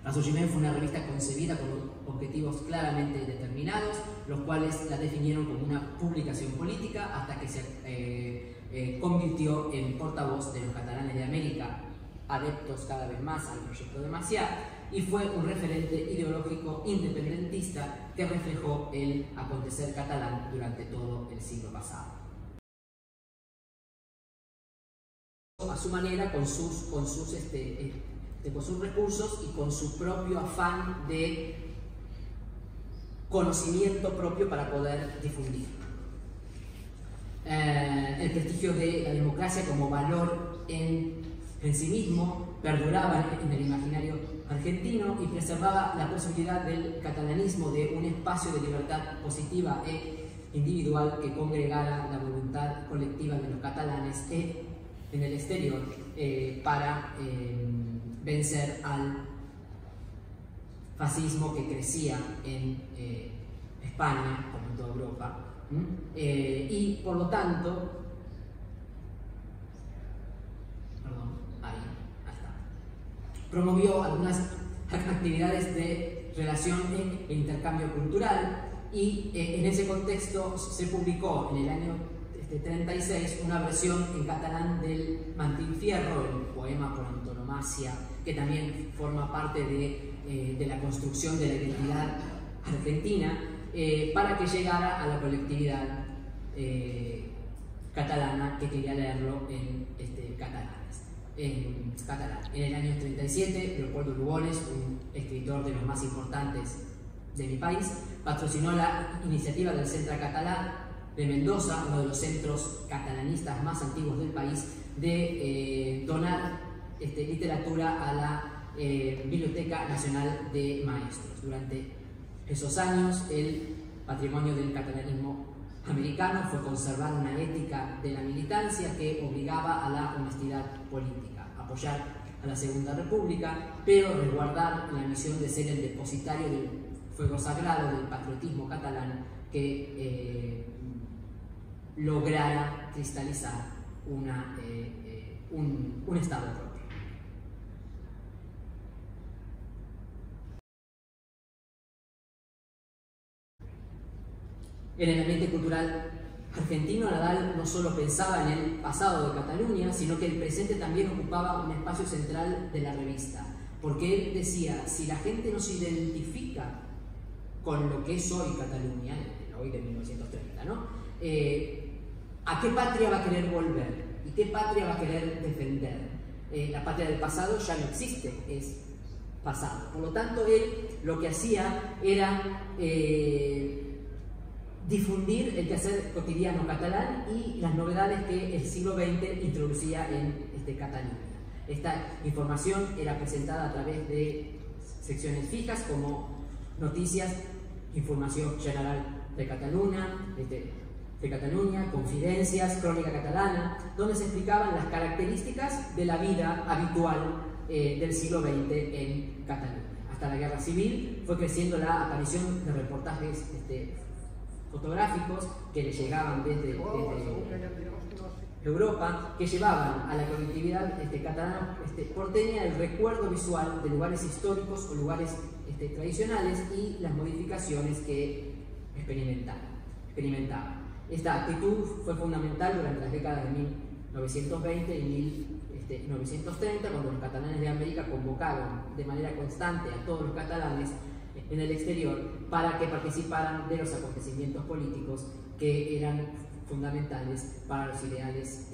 Ressorgiment fue una revista concebida con objetivos claramente determinados, los cuales la definieron como una publicación política hasta que se convirtió en portavoz de los catalanes de América, adeptos cada vez más al proyecto de Macià, y fue un referente ideológico independentista que reflejó el acontecer catalán durante todo el siglo pasado. A su manera, con sus recursos y con su propio afán de conocimiento propio para poder difundir. El prestigio de la democracia como valor en sí mismo perduraba en el imaginario argentino y preservaba la posibilidad del catalanismo, de un espacio de libertad positiva e individual que congregara la voluntad colectiva de los catalanes en el exterior para vencer al fascismo que crecía en España, como en toda Europa, y por lo tanto, promovió algunas actividades de relación e intercambio cultural, y en ese contexto se publicó en el año 36 una versión en catalán del Martín Fierro, el poema por antonomasia, que también forma parte de la construcción de la identidad argentina, para que llegara a la colectividad catalana que quería leerlo en catalán. En el año 37, Leopoldo Lugones, un escritor de los más importantes de mi país, patrocinó la iniciativa del Centre Català de Mendoza, uno de los centros catalanistas más antiguos del país, de donar literatura a la Biblioteca Nacional de Maestros. Durante esos años, el patrimonio del catalanismo americano fue conservar una ética de la militancia que obligaba a la honestidad política, apoyar a la Segunda República, pero resguardar la misión de ser el depositario del fuego sagrado del patriotismo catalán que lograra cristalizar un Estado propio. En el ambiente cultural argentino, Nadal no solo pensaba en el pasado de Cataluña, sino que el presente también ocupaba un espacio central de la revista, porque él decía: si la gente no se identifica con lo que es hoy Cataluña, hoy de 1930, ¿no? ¿A qué patria va a querer volver? ¿Y qué patria va a querer defender? La patria del pasado ya no existe, es pasado. Por lo tanto, él lo que hacía era difundir el quehacer cotidiano catalán y las novedades que el siglo XX introducía en Cataluña. Esta información era presentada a través de secciones fijas como noticias, información general de Cataluña, confidencias, crónica catalana, donde se explicaban las características de la vida habitual del siglo XX en Cataluña. Hasta la Guerra Civil fue creciendo la aparición de reportajes fotográficos que le llegaban desde Europa, que llevaban a la colectividad catalana porteña el recuerdo visual de lugares históricos o lugares tradicionales y las modificaciones que experimentaban. Esta actitud fue fundamental durante las décadas de 1920 y 1930, cuando los catalanes de América convocaron de manera constante a todos los catalanes en el exterior para que participaran de los acontecimientos políticos que eran fundamentales para los ideales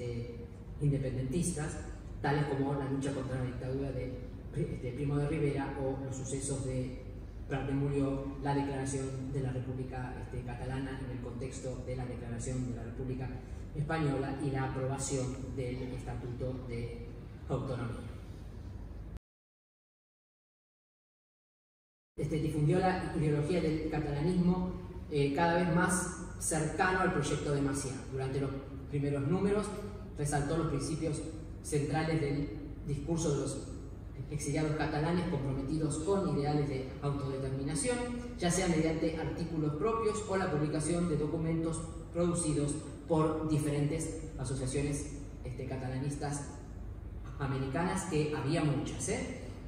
independentistas, tales como la lucha contra la dictadura de Primo de Rivera o los sucesos de Prat de Murió, la declaración de la República Catalana en el contexto de la declaración de la República Española y la aprobación del Estatuto de Autonomía. Difundió la ideología del catalanismo cada vez más cercano al proyecto de Macià. Durante los primeros números resaltó los principios centrales del discurso de los exiliados catalanes comprometidos con ideales de autodeterminación, ya sea mediante artículos propios o la publicación de documentos producidos por diferentes asociaciones catalanistas americanas, que había muchas.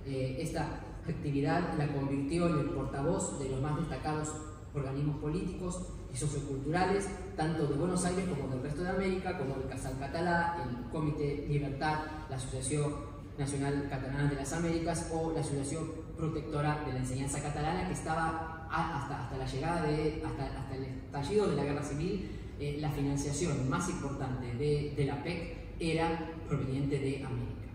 Esta actividad la convirtió en el portavoz de los más destacados organismos políticos y socioculturales, tanto de Buenos Aires como del resto de América, como el Casal Català, el Comité Libertad, la Asociación Nacional Catalana de las Américas o la Asociación Protectora de la Enseñanza Catalana, que estaba hasta la llegada hasta el estallido de la Guerra Civil. La financiación más importante de la PEC era proveniente de América.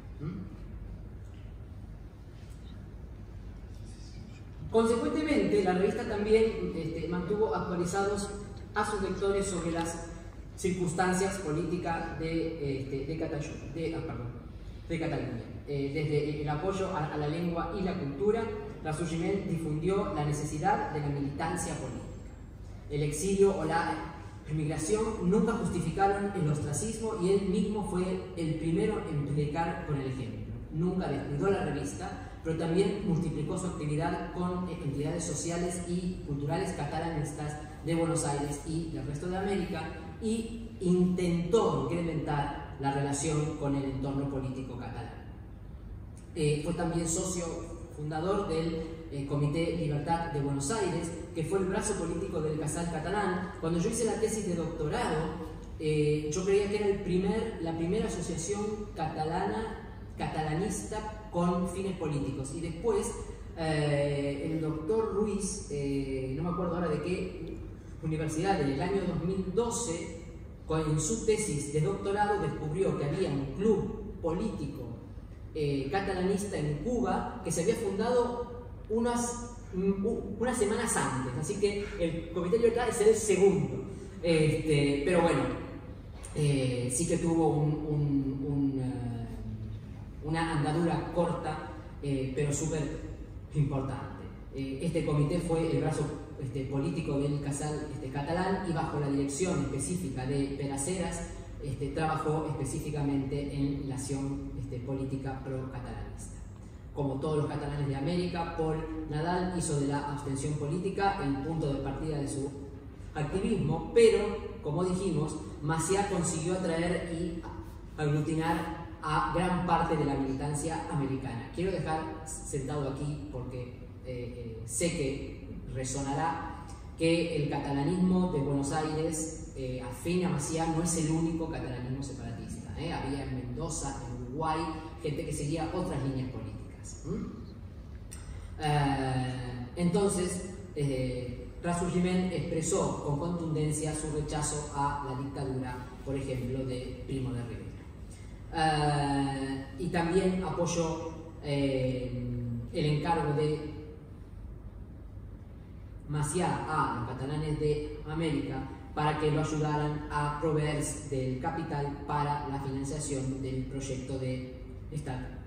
Consecuentemente, la revista también mantuvo actualizados a sus lectores sobre las circunstancias políticas de Cataluña. Desde el apoyo a la lengua y la cultura, Ressurgiment difundió la necesidad de la militancia política. El exilio o la emigración nunca justificaron el ostracismo y él mismo fue el primero en predicar con el ejemplo. Nunca descuidó la revista, pero también multiplicó su actividad con entidades sociales y culturales catalanistas de Buenos Aires y del resto de América, y intentó incrementar la relación con el entorno político catalán. Fue también socio fundador del Comité Libertad de Buenos Aires, que fue el brazo político del Casal Catalán. Cuando yo hice la tesis de doctorado, yo creía que era la primera asociación catalanista con fines políticos, y después el doctor Ruiz, no me acuerdo ahora de qué universidad, en el año 2012, en su tesis de doctorado descubrió que había un club político catalanista en Cuba que se había fundado unas semanas antes, así que el Comité de Libertad es el segundo, pero bueno, sí que tuvo una andadura corta, pero súper importante. Este comité fue el brazo político del Casal catalán, y bajo la dirección específica de Peraceras trabajó específicamente en la acción política pro-catalanista. Como todos los catalanes de América, Paul Nadal hizo de la abstención política el punto de partida de su activismo, pero, como dijimos, Macià consiguió atraer y aglutinar a gran parte de la militancia americana. Quiero dejar sentado aquí, porque sé que resonará, que el catalanismo de Buenos Aires, afín a Macià, no es el único catalanismo separatista. Había en Mendoza, en Uruguay, gente que seguía otras líneas políticas. Entonces, Ressurgiment expresó con contundencia su rechazo a la dictadura, por ejemplo, de Primo de Rivera. Y también apoyó el encargo de Macià a los catalanes de América para que lo ayudaran a proveer del capital para la financiación del proyecto de Estado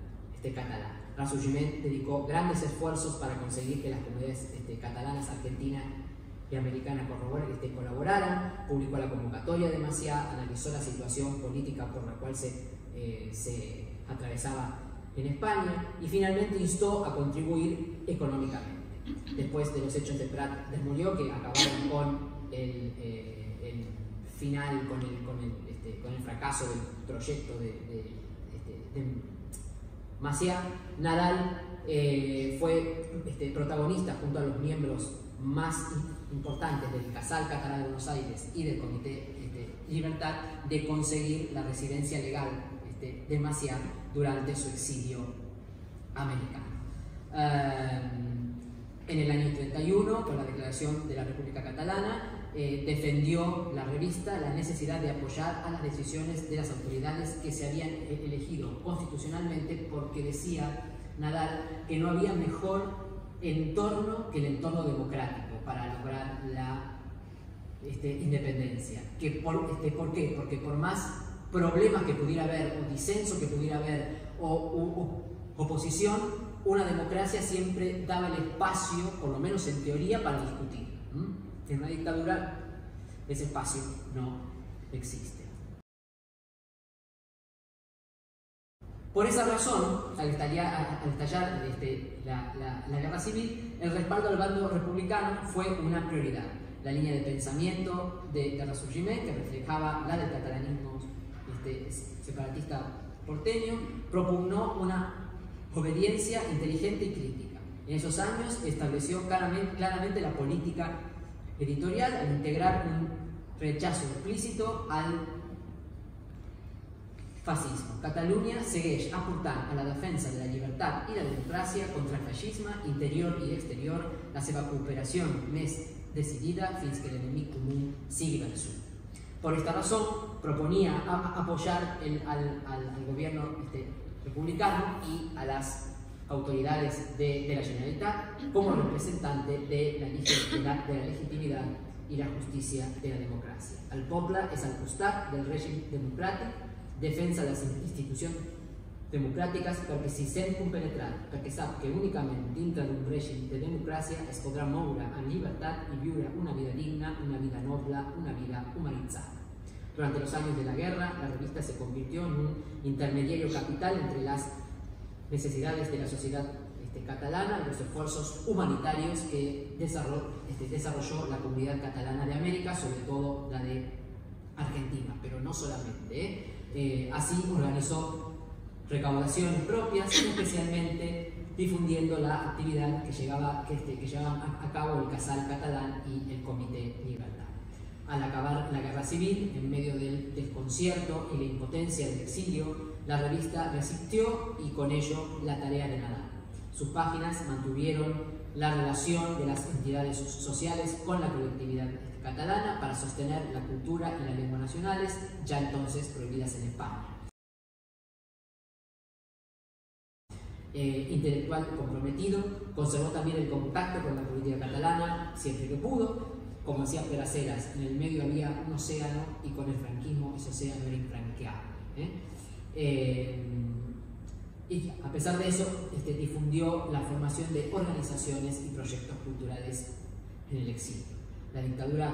catalán. Ressurgiment dedicó grandes esfuerzos para conseguir que las comunidades catalanas, argentinas y americanas colaboraran, publicó la convocatoria de Macià, analizó la situación política por la cual se atravesaba en España y finalmente instó a contribuir económicamente. Después de los hechos de Prat de Murió, que acabaron con el final, con el fracaso del proyecto de Macià, Nadal fue protagonista junto a los miembros más importantes del Casal Català de Buenos Aires y del Comité Libertad de conseguir la residencia legal de Macià durante su exilio americano. En el año 31, con la declaración de la República Catalana, defendió la revista la necesidad de apoyar a las decisiones de las autoridades que se habían elegido constitucionalmente, porque decía Nadal que no había mejor entorno que el entorno democrático para lograr la independencia. ¿Por qué? Porque por más problemas que pudiera haber, o disenso que pudiera haber, o oposición, una democracia siempre daba el espacio, por lo menos en teoría, para discutir. En una dictadura ese espacio no existe. Por esa razón, al estallar la guerra civil, el respaldo al bando republicano fue una prioridad. La línea de pensamiento de Ressurgiment, que reflejaba la del catalanismo separatista porteño, propugnó una obediencia inteligente y crítica. En esos años estableció claramente la política editorial al integrar un rechazo explícito al fascismo. Catalunya segueix aportant a la defensa de la llibertat i la democràcia contra el feixisme interior i exterior, la seva cooperació més decidida fins que l'enemic comú sigui vençut. Por esta razón, proponía apoyar al gobierno republicano y a las autoridades de la Generalitat como representante de la legitimidad y la justicia de la democracia. El poble és al costat del règim democràtic, defensa les institucions democràtiques perquè s'hi sent compenetrat, perquè sap que únicament dintre d'un règim de democràcia es podrà moure en llibertat y viure una vida digna, una vida noble, una vida humanizada. Durante los años de la guerra, la revista se convirtió en un intermediario capital entre las necesidades de la sociedad catalana y los esfuerzos humanitarios que desarrolló la comunidad catalana de América, sobre todo la de Argentina, pero no solamente. Así organizó recaudaciones propias, especialmente difundiendo la actividad que llevaban a cabo el Casal Catalán y el Comité Libertad. Al acabar la guerra civil, en medio del desconcierto y la impotencia del exilio, la revista resistió y con ello la tarea de Nadal. Sus páginas mantuvieron la relación de las entidades sociales con la colectividad catalana para sostener la cultura y la lengua nacionales, ya entonces prohibidas en España. Intelectual comprometido, conservó también el contacto con la política catalana siempre que pudo. Como decía Peraceras, en el medio había un océano y con el franquismo ese océano era infranqueable. Y a pesar de eso, difundió la formación de organizaciones y proyectos culturales en el exilio. La dictadura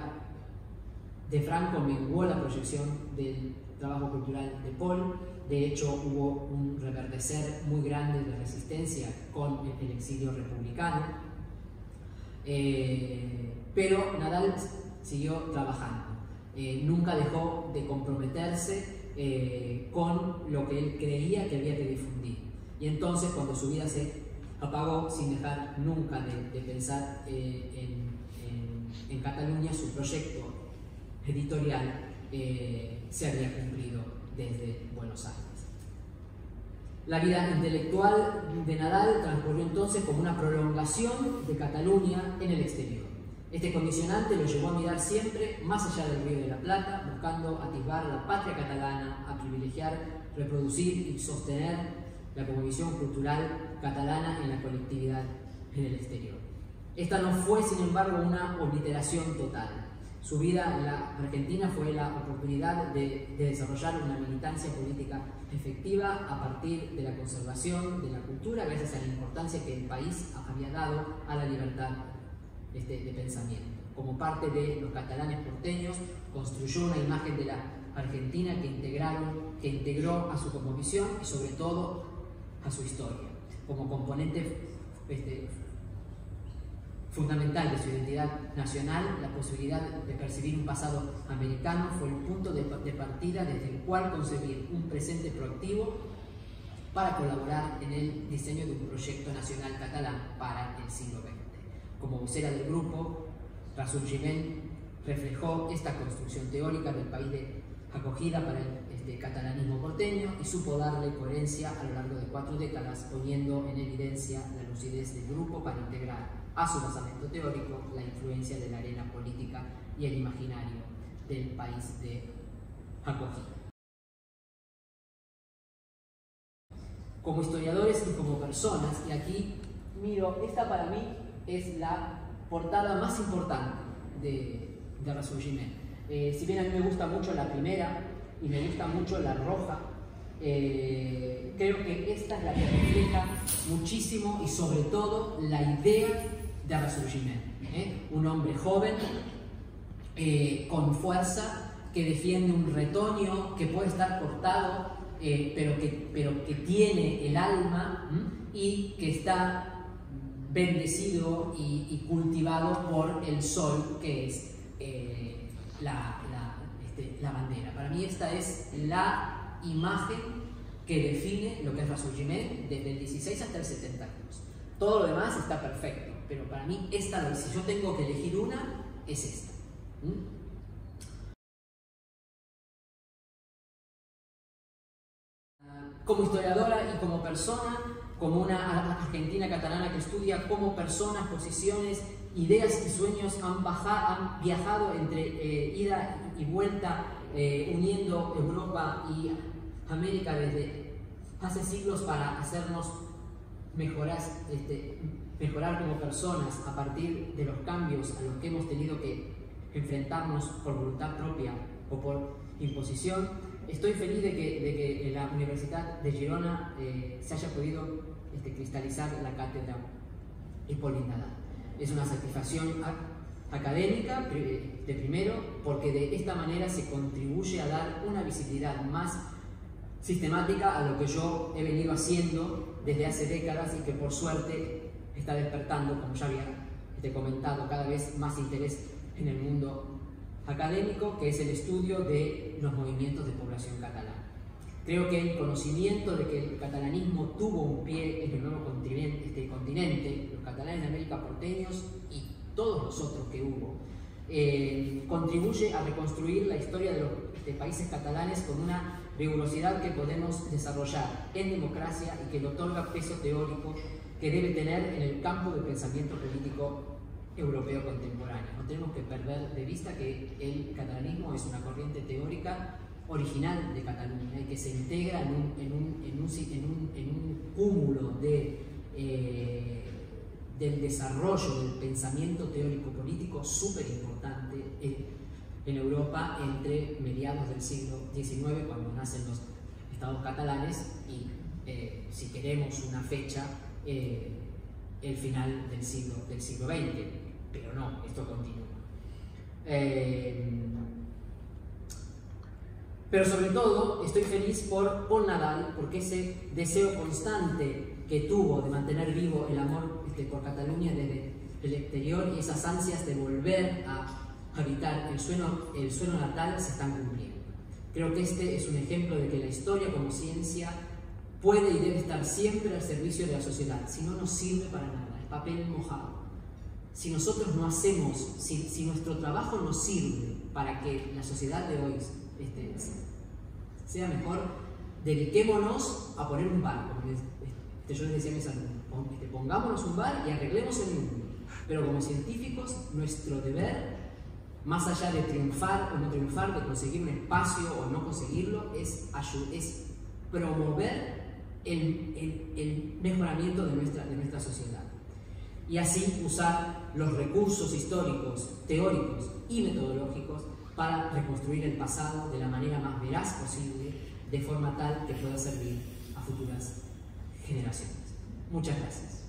de Franco menguó la proyección del trabajo cultural de Paul. De hecho, hubo un reverdecer muy grande de resistencia con el exilio republicano. Pero Nadal siguió trabajando. Nunca dejó de comprometerse con lo que él creía que había que difundir. Y entonces, cuando su vida se apagó, sin dejar nunca de pensar en Cataluña, su proyecto editorial se había cumplido desde Buenos Aires. La vida intelectual de Nadal transcurrió entonces como una prolongación de Cataluña en el exterior. Este condicionante lo llevó a mirar siempre más allá del Río de la Plata, buscando atisbar la patria catalana, a privilegiar, reproducir y sostener la cosmovisión cultural catalana en la colectividad en el exterior. Esta no fue, sin embargo, una obliteración total. Su vida en la Argentina fue la oportunidad de desarrollar una militancia política efectiva a partir de la conservación de la cultura, gracias a la importancia que el país había dado a la libertad de pensamiento. Como parte de los catalanes porteños, construyó una imagen de la Argentina que integró a su cosmovisión y sobre todo a su historia. Como componente fundamental de su identidad nacional, la posibilidad de percibir un pasado americano fue el punto de partida desde el cual concebir un presente proactivo para colaborar en el diseño de un proyecto nacional catalán para el siglo XX. Como vocera del grupo, Ressorgiment reflejó esta construcción teórica del país de acogida para el catalanismo porteño y supo darle coherencia a lo largo de 4 décadas, poniendo en evidencia la lucidez del grupo para integrar a su basamento teórico la influencia de la arena política y el imaginario del país de acogida. Como historiadores y como personas, y aquí miro, esta para mí es la portada más importante de Ressorgiment. Si bien a mí me gusta mucho la primera y me gusta mucho la roja, creo que esta es la que refleja muchísimo y sobre todo la idea de Ressorgiment. Un hombre joven, con fuerza, que defiende un retoño que puede estar cortado, pero que tiene el alma y que está bendecido y cultivado por el sol, que es la bandera. Para mí esta es la imagen que define lo que es Ressorgiment desde el 16 hasta el 72. Todo lo demás está perfecto, pero para mí esta, si yo tengo que elegir una, es esta. Como historiadora y como persona, como una argentina catalana que estudia cómo personas, posiciones, ideas y sueños han viajado entre ida y vuelta, uniendo Europa y América desde hace siglos para hacernos mejorar como personas a partir de los cambios a los que hemos tenido que enfrentarnos por voluntad propia o por imposición. Estoy feliz de que en la Universidad de Girona se haya podido cristalizar la cátedra Hippolyte Nadal. Es una satisfacción académica, de primero, porque de esta manera se contribuye a dar una visibilidad más sistemática a lo que yo he venido haciendo desde hace décadas y que por suerte está despertando, como ya había comentado, cada vez más interés en el mundo académico, que es el estudio de los movimientos de población catalana. Creo que el conocimiento de que el catalanismo tuvo un pie en el nuevo continente, los catalanes de América porteños y todos los otros que hubo, contribuye a reconstruir la historia de los países catalanes con una rigurosidad que podemos desarrollar en democracia y que le otorga peso teórico que debe tener en el campo del pensamiento político europeo contemporáneo. No tenemos que perder de vista que el catalanismo es una corriente teórica original de Cataluña y que se integra en un cúmulo del desarrollo del pensamiento teórico político súper importante en Europa entre mediados del siglo XIX, cuando nacen los estados catalanes, y si queremos una fecha, el final del siglo XX. Pero no, esto continúa. Pero sobre todo estoy feliz por Nadal, porque ese deseo constante que tuvo de mantener vivo el amor por Cataluña desde el exterior y esas ansias de volver a habitar el suelo natal se están cumpliendo. Creo que este es un ejemplo de que la historia como ciencia puede y debe estar siempre al servicio de la sociedad, si no nos sirve para nada, es papel mojado. Si nosotros no hacemos, si nuestro trabajo no sirve para que la sociedad de hoy sea mejor, dediquémonos a poner un bar. Yo les decía a mis alumnos, pongámonos un bar y arreglemos el mundo. Pero como científicos, nuestro deber, más allá de triunfar o no triunfar, de conseguir un espacio o no conseguirlo, es promover el mejoramiento de nuestra sociedad. Y así usar los recursos históricos, teóricos y metodológicos para reconstruir el pasado de la manera más veraz posible, de forma tal que pueda servir a futuras generaciones. Muchas gracias.